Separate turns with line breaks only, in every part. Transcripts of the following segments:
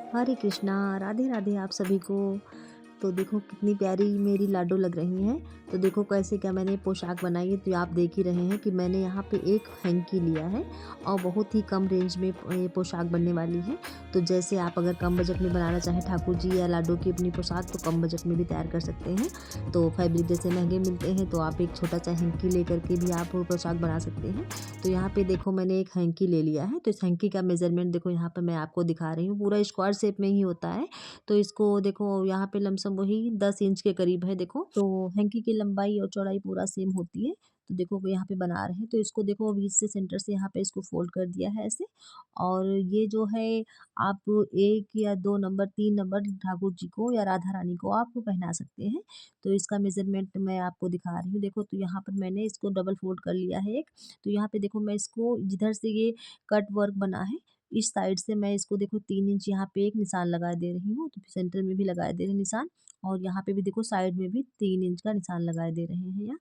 हरे कृष्णा, राधे राधे आप सभी को। तो देखो कितनी प्यारी मेरी लाडो लग रही हैं। तो देखो कैसे क्या मैंने पोशाक बनाई है, तो आप देख ही रहे हैं कि मैंने यहाँ पे एक हैंकी लिया है और बहुत ही कम रेंज में ये पोशाक बनने वाली है। तो जैसे आप अगर कम बजट में बनाना चाहें ठाकुर जी या लाडो की अपनी पोशाक, तो कम बजट में भी तैयार कर सकते हैं। तो फैब्रिक जैसे महंगे मिलते हैं, तो आप एक छोटा सा हैंकी लेकर के भी आप पोशाक बना सकते हैं। तो यहाँ पे देखो मैंने एक हैंकी ले लिया है। तो इस हैंकी का मेजरमेंट देखो यहाँ पर मैं आपको दिखा रही हूँ, पूरा स्क्वायर शेप में ही होता है। तो इसको देखो यहाँ पे लमसम वही 10 इंच के करीब है देखो। तो हैंकी की लंबाई और चौड़ाई पूरा सेम होती है। तो देखो वो यहाँ पे बना रहे हैं, तो इसको देखो बीच से सेंटर से यहाँ पे इसको फोल्ड कर दिया है ऐसे। और ये जो है आप 1 या 2 नंबर 3 नंबर ठाकुर जी को या राधा रानी को आप पहना सकते हैं। तो इसका मेजरमेंट मैं आपको दिखा रही हूँ। देखो तो यहाँ पर मैंने इसको डबल फोल्ड कर लिया है एक। तो यहाँ पे देखो मैं इसको जिधर से ये कट वर्क बना है, इस साइड से मैं इसको देखो 3 इंच यहाँ पे एक निशान लगा दे रही हूँ। तो सेंटर में भी लगा दे रहे हैं निशान, और यहाँ पे भी देखो साइड में भी 3 इंच का निशान लगा दे रहे हैं यहाँ।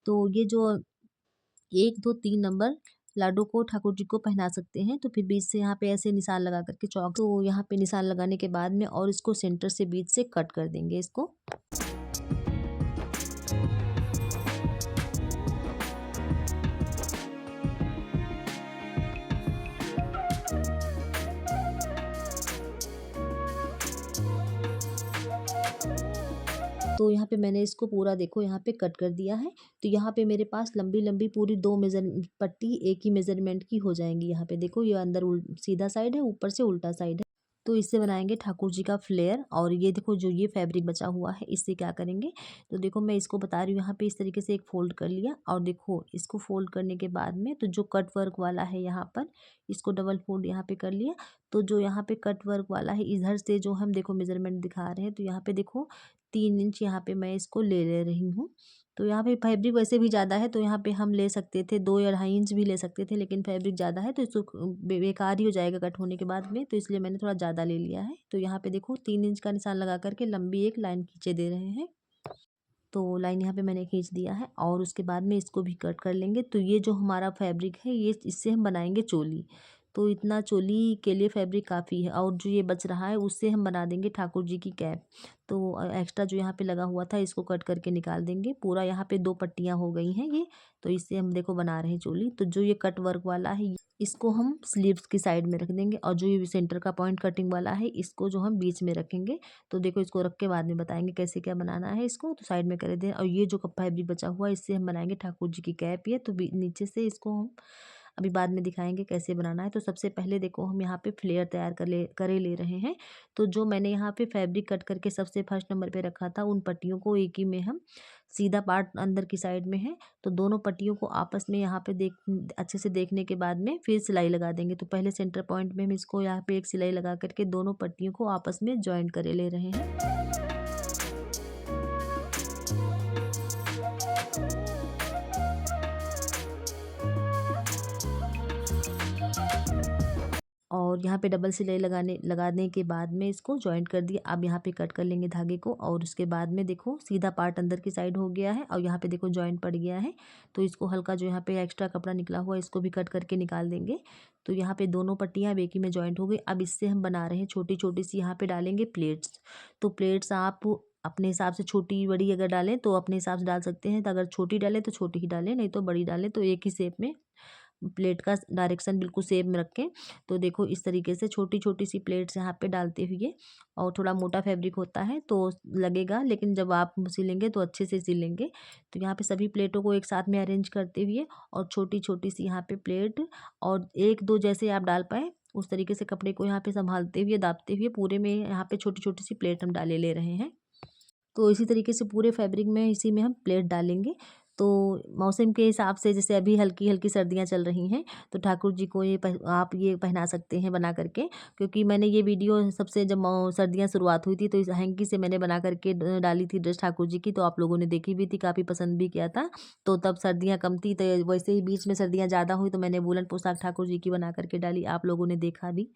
तो ये जो 1 2 3 नंबर लाडो को ठाकुर जी को पहना सकते हैं। तो फिर बीच से यहाँ पे ऐसे निशान लगा करके चौक, तो यहाँ पे निशान लगाने के बाद में और इसको सेंटर से बीच से कट कर देंगे इसको। तो यहाँ पे मैंने इसको पूरा देखो यहाँ पे कट कर दिया है। तो यहाँ पे मेरे पास लंबी-लंबी पूरी 2 मेजर पट्टी एक ही मेज़रमेंट की हो जाएँगी। यहाँ पे देखो ये अंदर सीधा साइड है, ऊपर से उल्टा साइड है। तो इससे बनाएँगे ठाकुर जी का फ्लेयर। और ये देखो जो ये फैब्रिक बचा हुआ है, इससे क्या करेंगे, तो देखो मैं इसको बता रही हूँ, यहाँ पे इस तरीके से एक फ़ोल्ड कर लिया और देखो इसको फ़ोल्ड करने के बाद में तो जो कट वर्क वाला है यहाँ पर, इसको डबल फ़ोल्ड यहाँ पे कर लिया। तो जो यहाँ पे कट वर्क वाला है, इधर से जो हम देखो मेज़रमेंट दिखा रहे हैं, तो यहाँ पे देखो 3 इंच यहाँ पे मैं इसको ले रही हूँ। तो यहाँ पे फैब्रिक वैसे भी ज़्यादा है, तो यहाँ पे हम ले सकते थे 2 या ढाई इंच भी ले सकते थे, लेकिन फैब्रिक ज़्यादा है तो इसको बेकार ही हो जाएगा कट होने के बाद में, तो इसलिए मैंने थोड़ा ज़्यादा ले लिया है। तो यहाँ पे देखो 3 इंच का निशान लगा कर के लंबी एक लाइन खींचे दे रहे हैं। तो लाइन यहाँ पे मैंने खींच दिया है और उसके बाद में इसको भी कट कर लेंगे। तो ये जो हमारा फैब्रिक है, ये इससे हम बनाएंगे चोली। तो इतना चोली के लिए फैब्रिक काफ़ी है, और जो ये बच रहा है उससे हम बना देंगे ठाकुर जी की कैप। तो एक्स्ट्रा जो यहाँ पे लगा हुआ था, इसको कट करके निकाल देंगे। पूरा यहाँ पे 2 पट्टियाँ हो गई हैं ये। तो इससे हम देखो बना रहे हैं चोली। तो जो ये कट वर्क वाला है, इसको हम स्लीव्स की साइड में रख देंगे, और जो ये सेंटर का पॉइंट कटिंग वाला है, इसको जो हम बीच में रखेंगे। तो देखो इसको रख के बाद में बताएंगे कैसे क्या बनाना है इसको। तो साइड में कर दें, और ये जो फैब्रिक बचा हुआ है, इससे हम बनाएंगे ठाकुर जी की कैप। ये तो नीचे से इसको हम अभी बाद में दिखाएंगे कैसे बनाना है। तो सबसे पहले देखो हम यहाँ पे फ्लेयर तैयार करे ले रहे हैं। तो जो मैंने यहाँ पे फैब्रिक कट करके सबसे फर्स्ट नंबर पे रखा था, उन पट्टियों को एक ही में हम, सीधा पार्ट अंदर की साइड में है, तो दोनों पट्टियों को आपस में यहाँ पे अच्छे से देखने के बाद में फिर सिलाई लगा देंगे। तो पहले सेंटर पॉइंट में हम इसको यहाँ पे एक सिलाई लगा करके दोनों पट्टियों को आपस में जॉइंट करे ले रहे हैं। और यहाँ पे डबल सिलाई लगाने के बाद में इसको जॉइंट कर दिया। अब यहाँ पे कट कर लेंगे धागे को, और उसके बाद में देखो सीधा पार्ट अंदर की साइड हो गया है, और यहाँ पे देखो जॉइंट पड़ गया है। तो इसको हल्का जो यहाँ पे एक्स्ट्रा कपड़ा निकला हुआ है, इसको भी कट करके निकाल देंगे। तो यहाँ पे दोनों पट्टियाँ एक ही में जॉइंट हो गई। अब इससे हम बना रहे हैं छोटी छोटी सी, यहाँ पे डालेंगे प्लेट्स। तो प्लेट्स आप अपने हिसाब से छोटी बड़ी अगर डालें तो अपने हिसाब से डाल सकते हैं। तो अगर छोटी डालें तो छोटी ही डालें, नहीं तो बड़ी डालें। तो एक ही शेप में प्लेट का डायरेक्शन बिल्कुल सेम में रखें। तो देखो इस तरीके से छोटी छोटी सी प्लेट्स यहाँ पे डालते हुए, और थोड़ा मोटा फैब्रिक होता है तो लगेगा, लेकिन जब आप सिलेंगे तो अच्छे से सिलेंगे। तो यहाँ पे सभी प्लेटों को एक साथ में अरेंज करते हुए, और छोटी छोटी सी यहाँ पे प्लेट, और एक दो जैसे आप डाल पाए उस तरीके से कपड़े को यहाँ पे संभालते हुए दाबते हुए पूरे में यहाँ पे छोटी छोटी सी प्लेट हम डाले ले रहे हैं। तो इसी तरीके से पूरे फैब्रिक में इसी में हम प्लेट डालेंगे। तो मौसम के हिसाब से, जैसे अभी हल्की-हल्की सर्दियाँ चल रही हैं, तो ठाकुर जी को आप ये पहना सकते हैं बना करके। क्योंकि मैंने ये वीडियो सबसे जब सर्दियाँ शुरुआत हुई थी, तो इस हैंकी से मैंने बना करके डाली थी ड्रेस ठाकुर जी की, तो आप लोगों ने देखी भी थी, काफ़ी पसंद भी किया था। तो तब सर्दियाँ कम थी, तो वैसे ही बीच में सर्दियाँ ज़्यादा हुई, तो मैंने वूलन पोशाक ठाकुर जी की बना करके डाली, आप लोगों ने देखा भी।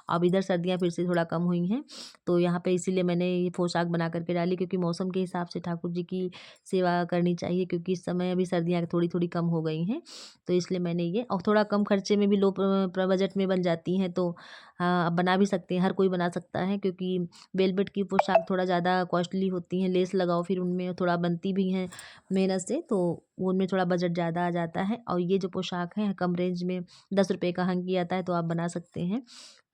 अब इधर सर्दियाँ फिर से थोड़ा कम हुई हैं, तो यहाँ पे इसीलिए मैंने ये पोशाक बना करके डाली, क्योंकि मौसम के हिसाब से ठाकुर जी की सेवा करनी चाहिए, क्योंकि इस समय समय अभी सर्दियाँ थोड़ी थोड़ी कम हो गई हैं, तो इसलिए मैंने ये, और थोड़ा कम खर्चे में भी लो बजट में बन जाती हैं, तो हाँ, अब बना भी सकते हैं, हर कोई बना सकता है, क्योंकि वेलवेट की पोशाक थोड़ा ज़्यादा कॉस्टली होती हैं, लेस लगाओ फिर उनमें थोड़ा बनती भी हैं मेहनत से, तो वो उनमें थोड़ा बजट ज़्यादा आ जाता है। और ये जो पोशाक है कम रेंज में 10 रुपये का हंकी आता है, तो आप बना सकते हैं।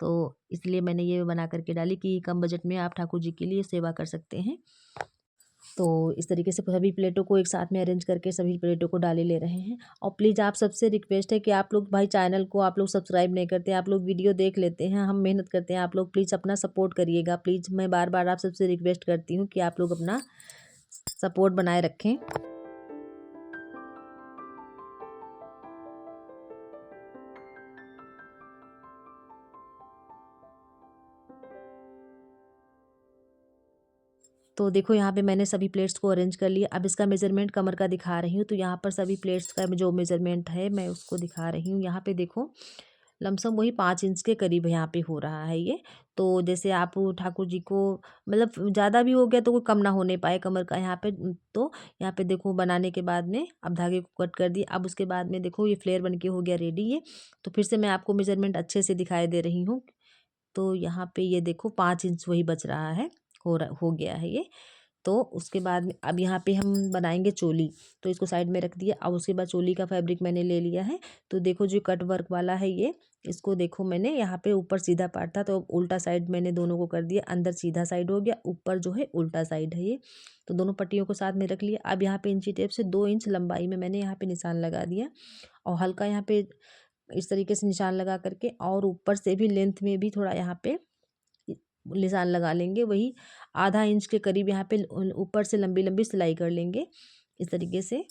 तो इसलिए मैंने ये बना करके डाली कि कम बजट में आप ठाकुर जी के लिए सेवा कर सकते हैं। तो इस तरीके से सभी प्लेटों को एक साथ में अरेंज करके सभी प्लेटों को डाले ले रहे हैं। और प्लीज़ आप सबसे रिक्वेस्ट है कि आप लोग भाई चैनल को आप लोग सब्सक्राइब नहीं करते, आप लोग वीडियो देख लेते हैं, हम मेहनत करते हैं, आप लोग प्लीज़ अपना सपोर्ट करिएगा। प्लीज़ मैं बार बार आप सबसे रिक्वेस्ट करती हूँ कि आप लोग अपना सपोर्ट बनाए रखें। तो देखो यहाँ पे मैंने सभी प्लेट्स को अरेंज कर लिया। अब इसका मेज़रमेंट कमर का दिखा रही हूँ, तो यहाँ पर सभी प्लेट्स का जो मेज़रमेंट है मैं उसको दिखा रही हूँ। यहाँ पे देखो लमसम वही 5 इंच के करीब यहाँ पे हो रहा है ये। तो जैसे आप ठाकुर जी को मतलब ज़्यादा भी हो गया तो कोई कम ना होने पाए कमर का यहाँ पे। तो यहाँ पे देखो बनाने के बाद में अब धागे को कट कर दिया। अब उसके बाद में देखो ये फ्लेयर बन के हो गया रेडी ये। तो फिर से मैं आपको मेज़रमेंट अच्छे से दिखाई दे रही हूँ। तो यहाँ पे ये देखो 5 इंच वही बच रहा है, हो गया है ये। तो उसके बाद में अब यहाँ पे हम बनाएंगे चोली, तो इसको साइड में रख दिया। अब उसके बाद चोली का फैब्रिक मैंने ले लिया है। तो देखो जो कट वर्क वाला है ये, इसको देखो मैंने यहाँ पे ऊपर सीधा पार्ट था तो उल्टा साइड मैंने दोनों को कर दिया, अंदर सीधा साइड हो गया, ऊपर जो है उल्टा साइड है ये। तो दोनों पट्टियों को साथ में रख लिया। अब यहाँ पे इंची टेप से 2 इंच लंबाई में मैंने यहाँ पे निशान लगा दिया, और हल्का यहाँ पे इस तरीके से निशान लगा करके, और ऊपर से भी लेंथ में भी थोड़ा यहाँ पे निशान लगा लेंगे, वही आधा इंच के करीब यहाँ पे ऊपर से लंबी लंबी सिलाई कर लेंगे इस तरीके से।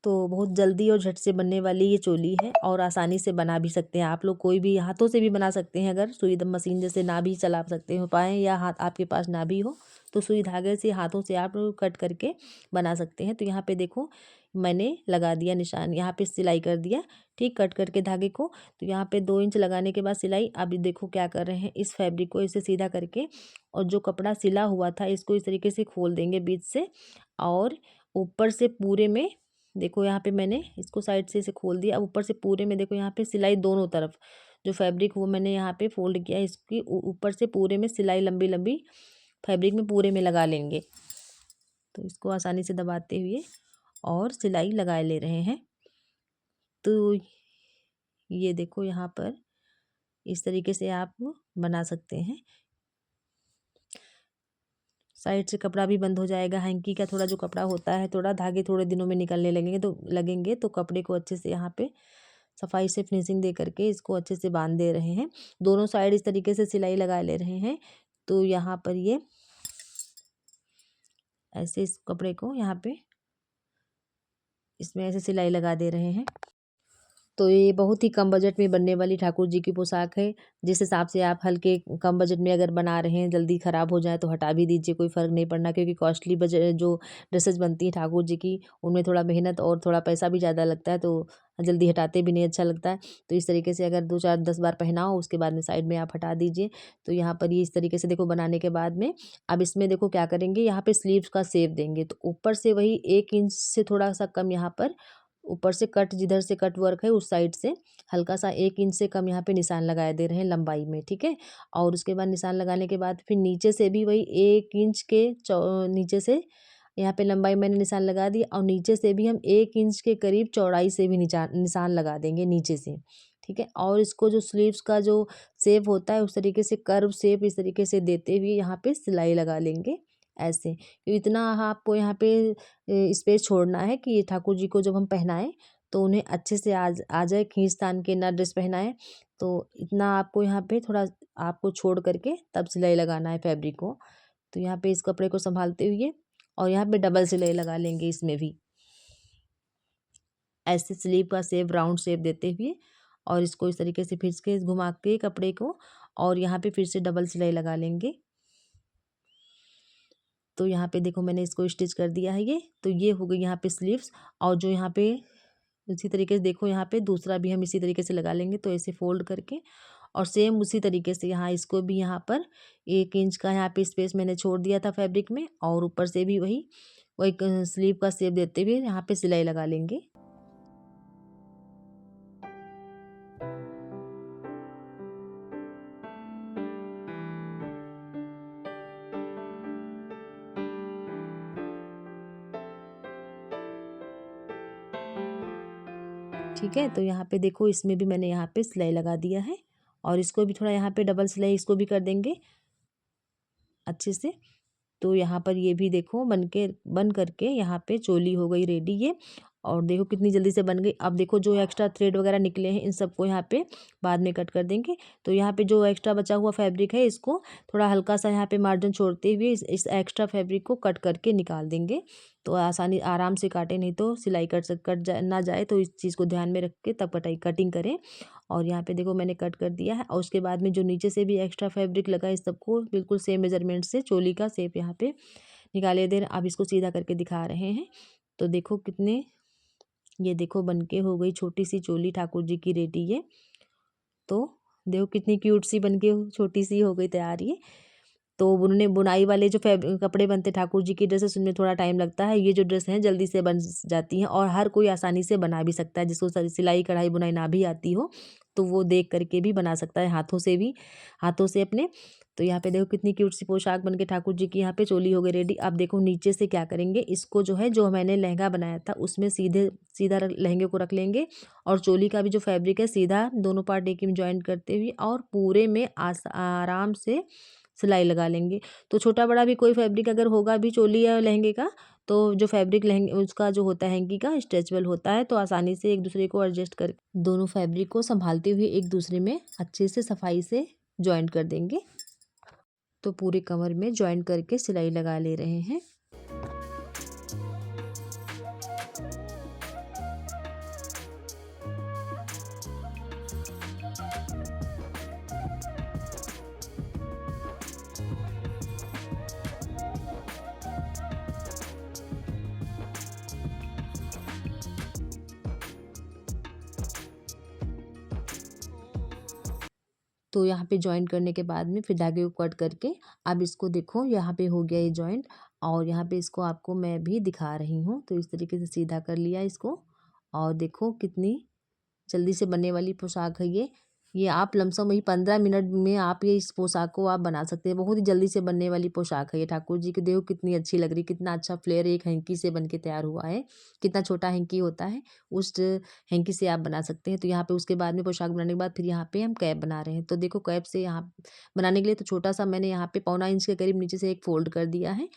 तो बहुत जल्दी और झट से बनने वाली ये चोली है, और आसानी से बना भी सकते हैं आप लोग, कोई भी हाथों से भी बना सकते हैं। अगर सुई मशीन जैसे ना भी चला सकते हो पाएँ, या हाथ आपके पास ना भी हो, तो सुई धागे से हाथों से आप कट करके बना सकते हैं। तो यहाँ पे देखो मैंने लगा दिया निशान, यहाँ पे सिलाई कर दिया, ठीक, कट करके धागे को। तो यहाँ पे 2 इंच लगाने के बाद सिलाई। अब देखो क्या कर रहे हैं, इस फैब्रिक को इसे सीधा करके, और जो कपड़ा सिला हुआ था इसको इस तरीके से खोल देंगे बीच से, और ऊपर से पूरे में देखो यहाँ पे मैंने इसको साइड से इसे खोल दिया। अब ऊपर से पूरे में देखो यहाँ पे सिलाई दोनों तरफ, जो फैब्रिक वो मैंने यहाँ पे फोल्ड किया है, इसकी ऊपर से पूरे में सिलाई लंबी लंबी फैब्रिक में पूरे में लगा लेंगे। तो इसको आसानी से दबाते हुए और सिलाई लगा ले रहे हैं। तो ये देखो यहाँ पर इस तरीके से आप बना सकते हैं। साइड से कपड़ा भी बंद हो जाएगा। हैंकी का थोड़ा जो कपड़ा होता है, थोड़ा धागे थोड़े दिनों में निकलने लगेंगे तो कपड़े को अच्छे से यहाँ पे सफाई से फिनिशिंग दे करके इसको अच्छे से बांध दे रहे हैं। दोनों साइड इस तरीके से सिलाई लगा ले रहे हैं। तो यहाँ पर ये ऐसे इस कपड़े को यहाँ पे इसमें ऐसे सिलाई लगा दे रहे हैं। तो ये बहुत ही कम बजट में बनने वाली ठाकुर जी की पोशाक है। जिस हिसाब से आप हल्के कम बजट में अगर बना रहे हैं, जल्दी ख़राब हो जाए तो हटा भी दीजिए, कोई फ़र्क नहीं पड़ना, क्योंकि कॉस्टली बजट जो ड्रेसेस बनती हैं ठाकुर जी की, उनमें थोड़ा मेहनत और थोड़ा पैसा भी ज़्यादा लगता है, तो जल्दी हटाते भी नहीं अच्छा लगता है। तो इस तरीके से अगर 2 4 10 बार पहनाओ, उसके बाद में साइड में आप हटा दीजिए। तो यहाँ पर ये इस तरीके से देखो बनाने के बाद में अब इसमें देखो क्या करेंगे, यहाँ पे स्लीव्स का शेप देंगे। तो ऊपर से वही 1 इंच से थोड़ा सा कम यहाँ पर ऊपर से कट, जिधर से कट वर्क है उस साइड से हल्का सा 1 इंच से कम यहाँ पे निशान लगाए दे रहे हैं लंबाई में, ठीक है। और उसके बाद निशान लगाने के बाद फिर नीचे से भी वही 1 इंच के नीचे से यहाँ पे लंबाई मैंने निशान लगा दी, और नीचे से भी हम 1 इंच के करीब चौड़ाई से भी निशान लगा देंगे नीचे से, ठीक है। और इसको जो स्लीव्स का जो शेप होता है उस तरीके से कर्व शेप इस तरीके से देते हुए यहाँ पे सिलाई लगा लेंगे ऐसे। इतना आपको यहाँ पे स्पेस छोड़ना है कि ठाकुर जी को जब हम पहनाएं तो उन्हें अच्छे से आ जाए, खींच तान के ना ड्रेस पहनाएं। तो इतना आपको यहाँ पे थोड़ा आपको छोड़ करके तब सिलाई लगाना है फैब्रिक को। तो यहाँ पे इस कपड़े को संभालते हुए और यहाँ पे डबल सिलाई लगा लेंगे इसमें भी, ऐसे स्लीव का शेप राउंड शेप देते हुए, और इसको इस तरीके से फिर के घुमा के कपड़े को, और यहाँ पे फिर से डबल सिलाई लगा लेंगे। तो यहाँ पे देखो मैंने इसको स्टिच कर दिया है ये। तो ये हो गई यहाँ पे स्लीव्स, और जो यहाँ पे उसी तरीके से देखो यहाँ पे दूसरा भी हम इसी तरीके से लगा लेंगे। तो ऐसे फोल्ड करके और सेम उसी तरीके से यहाँ इसको भी यहाँ पर 1 इंच का यहाँ पे स्पेस मैंने छोड़ दिया था फैब्रिक में, और ऊपर से भी वही वो एक स्लीव का शेप देते हुए यहाँ पे सिलाई लगा लेंगे। ठीक है, तो यहाँ पे देखो इसमें भी मैंने यहाँ पे सिलाई लगा दिया है और इसको भी थोड़ा यहाँ पे डबल सिलाई इसको भी कर देंगे अच्छे से। तो यहाँ पर ये भी देखो बन करके यहाँ पे चोली हो गई रेडी ये। और देखो कितनी जल्दी से बन गई। अब देखो जो एक्स्ट्रा थ्रेड वगैरह निकले हैं इन सबको यहाँ पे बाद में कट कर देंगे। तो यहाँ पे जो एक्स्ट्रा बचा हुआ फैब्रिक है इसको थोड़ा हल्का सा यहाँ पे मार्जिन छोड़ते हुए इस एक्स्ट्रा फैब्रिक को कट करके निकाल देंगे। तो आसानी आराम से काटे, नहीं तो सिलाई ना जाए, तो इस चीज़ को ध्यान में रख के तब कटिंग करें। और यहाँ पे देखो मैंने कट कर दिया है और उसके बाद में जो नीचे से भी एक्स्ट्रा फैब्रिक लगा है इस सबको बिल्कुल सेम मेजरमेंट से चोली का शेप यहाँ पे निकाले दे रहे। अब इसको सीधा करके दिखा रहे हैं। तो देखो कितने, ये देखो बनके हो गई छोटी सी चोली ठाकुर जी की रेडी है। तो देखो कितनी क्यूट सी बनके छोटी सी हो गई तैयार ये। तो उन्होंने बुनाई वाले जो कपड़े बनते ठाकुर जी की ड्रेसेस उनमें थोड़ा टाइम लगता है। ये जो ड्रेस हैं जल्दी से बन जाती हैं और हर कोई आसानी से बना भी सकता है। जिसको सिलाई कढ़ाई बुनाई ना भी आती हो तो वो देख करके भी बना सकता है, हाथों से अपने। तो यहाँ पे देखो कितनी क्यूट सी पोशाक बन के ठाकुर जी की यहाँ पे चोली हो गई रेडी। अब देखो नीचे से क्या करेंगे, इसको जो है जो मैंने लहंगा बनाया था उसमें सीधा लहंगे को रख लेंगे और चोली का भी जो फैब्रिक है सीधा दोनों पार्ट एक में ज्वाइन करते हुए और पूरे में आराम से सिलाई लगा लेंगे। तो छोटा बड़ा भी कोई फैब्रिक अगर होगा भी चोली या लहंगे का, तो जो फैब्रिक लहंगे उसका जो होता है हैंकी का स्ट्रेचेबल होता है, तो आसानी से एक दूसरे को एडजस्ट कर दोनों फैब्रिक को संभालते हुए एक दूसरे में अच्छे से सफाई से ज्वाइंट कर देंगे। तो पूरे कमर में ज्वाइंट करके सिलाई लगा ले रहे हैं। तो यहाँ पे जॉइंट करने के बाद में फिर धागे को कट करके अब इसको देखो यहाँ पे हो गया ये जॉइंट। और यहाँ पे इसको आपको मैं भी दिखा रही हूँ। तो इस तरीके से सीधा कर लिया इसको और देखो कितनी जल्दी से बनने वाली पोशाक है ये आप लमसम वही 15 मिनट में आप ये इस पोशाक को आप बना सकते हैं। बहुत ही जल्दी से बनने वाली पोशाक है ये ठाकुर जी की। देखो कितनी अच्छी लग रही, कितना अच्छा फ्लेयर एक हैंकी से बन के तैयार हुआ है। कितना छोटा हैंकी होता है उस हैंकी से आप बना सकते हैं। तो यहाँ पे उसके बाद में पोशाक बनाने के बाद फिर यहाँ पे हम कैप बना रहे हैं। तो देखो कैप से यहाँ बनाने के लिए तो छोटा सा मैंने यहाँ पे 1.25 इंच के करीब नीचे से एक फोल्ड कर दिया है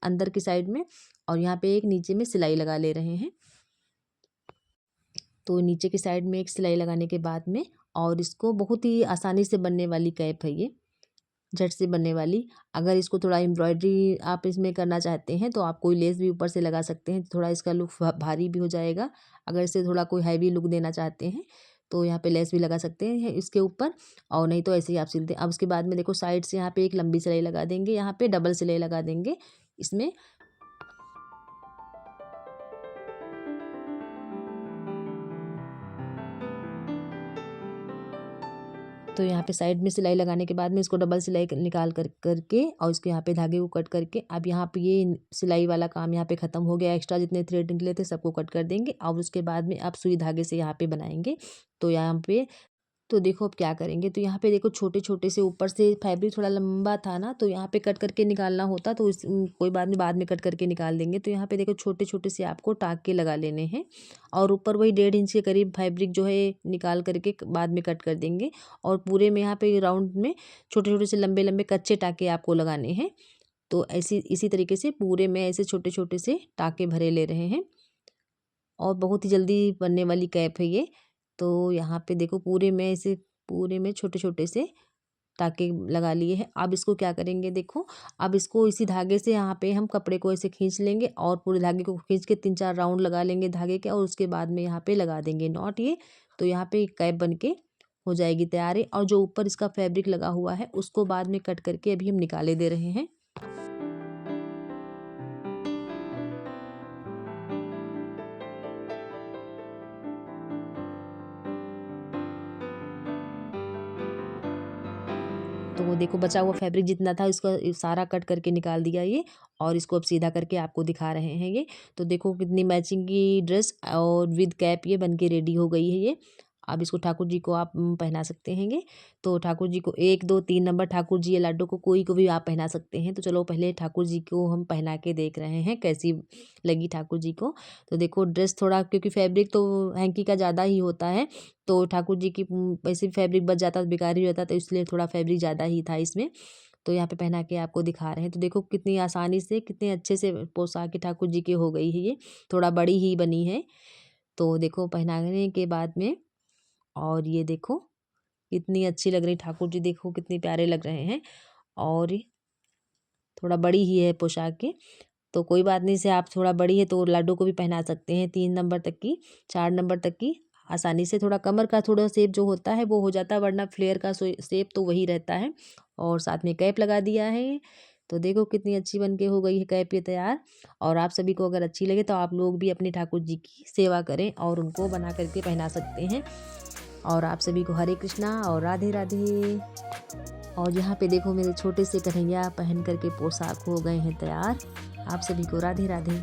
अंदर की साइड में और यहाँ पे एक नीचे में सिलाई लगा ले रहे हैं। तो नीचे की साइड में एक सिलाई लगाने के बाद में और इसको बहुत ही आसानी से बनने वाली कैप है ये, झट से बनने वाली। अगर इसको थोड़ा एम्ब्रॉयडरी आप इसमें करना चाहते हैं तो आप कोई लेस भी ऊपर से लगा सकते हैं, थोड़ा इसका लुक भारी भी हो जाएगा। अगर इसे थोड़ा कोई हैवी लुक देना चाहते हैं तो यहाँ पे लेस भी लगा सकते हैं इसके ऊपर, और नहीं तो ऐसे ही आप सिलते हैं। अब उसके बाद में देखो साइड से यहाँ पे एक लंबी सिलाई लगा देंगे, यहाँ पे डबल सिलाई लगा देंगे इसमें। तो यहाँ पे साइड में सिलाई लगाने के बाद में इसको डबल सिलाई निकाल करके और इसके यहाँ पे धागे को कट करके अब यहाँ पे ये सिलाई वाला काम यहाँ पे ख़त्म हो गया। एक्स्ट्रा जितने थ्रेड निकले थे सबको कट कर देंगे और उसके बाद में आप सुई धागे से यहाँ पे बनाएंगे। तो यहाँ पे तो देखो अब क्या करेंगे, तो यहाँ पे देखो छोटे छोटे से ऊपर से फैब्रिक थोड़ा लंबा था ना, तो यहाँ पे कट करके निकालना होता तो कोई बात नहीं, बाद में कट करके निकाल देंगे। तो यहाँ पे देखो छोटे छोटे से आपको टाँके लगा लेने हैं और ऊपर वही 1.5 इंच के करीब फैब्रिक जो है निकाल करके बाद में कट कर देंगे। और पूरे में यहाँ पे राउंड में छोटे छोटे से लंबे लंबे कच्चे टाँके आपको लगाने हैं। तो इसी तरीके से पूरे में ऐसे छोटे छोटे से टाँके भरे ले रहे हैं और बहुत ही जल्दी बनने वाली कैप है ये। तो यहाँ पे देखो पूरे में छोटे छोटे से टाँके लगा लिए हैं। अब इसको क्या करेंगे, देखो अब इसको इसी धागे से यहाँ पे हम कपड़े को ऐसे खींच लेंगे और पूरे धागे को खींच के 3-4 राउंड लगा लेंगे धागे के और उसके बाद में यहाँ पे लगा देंगे नॉट ये। तो यहाँ पे एक कैप बन के हो जाएगी तैयार है। और जो ऊपर इसका फैब्रिक लगा हुआ है उसको बाद में कट करके अभी हम निकाले दे रहे हैं। तो देखो बचा हुआ फैब्रिक जितना था इसका सारा कट करके निकाल दिया ये, और इसको अब सीधा करके आपको दिखा रहे हैं ये। तो देखो कितनी मैचिंग की ड्रेस और विद कैप ये बन के रेडी हो गई है ये। अब इसको ठाकुर जी को आप पहना सकते हैंगे। तो ठाकुर जी को 1 2 3 नंबर ठाकुर जी या लाडो को कोई को भी आप पहना सकते हैं। तो चलो पहले ठाकुर जी को हम पहना के देख रहे हैं कैसी लगी ठाकुर जी को। तो देखो ड्रेस थोड़ा, क्योंकि फैब्रिक तो हैंकी का ज़्यादा ही होता है, तो ठाकुर जी की वैसे भी फैब्रिक बच जाता तो बेकार ही रहता, तो इसलिए थोड़ा फैब्रिक ज़्यादा ही था इसमें। तो यहाँ पे पहना के आपको दिखा रहे हैं। तो देखो कितनी आसानी से कितने अच्छे से पोशाक ठाकुर जी की हो गई है ये, थोड़ा बड़ी ही बनी है। तो देखो पहनाने के बाद में, और ये देखो कितनी अच्छी लग रही ठाकुर जी, देखो कितने प्यारे लग रहे हैं। और थोड़ा बड़ी ही है पोशाक के, तो कोई बात नहीं, से आप थोड़ा बड़ी है तो लाडो को भी पहना सकते हैं 3 नंबर तक की, 4 नंबर तक की आसानी से। थोड़ा कमर का थोड़ा शेप जो होता है वो हो जाता है, वरना फ्लेयर का शेप तो वही रहता है। और साथ में कैप लगा दिया है। तो देखो कितनी अच्छी बन के हो गई है कैप ये तैयार। और आप सभी को अगर अच्छी लगे तो आप लोग भी अपने ठाकुर जी की सेवा करें और उनको बना करके पहना सकते हैं। और आप सभी को हरे कृष्णा और राधे राधे। और यहाँ पे देखो मेरे छोटे से कन्हैया पहन करके पोशाक हो गए हैं तैयार। आप सभी को राधे राधे।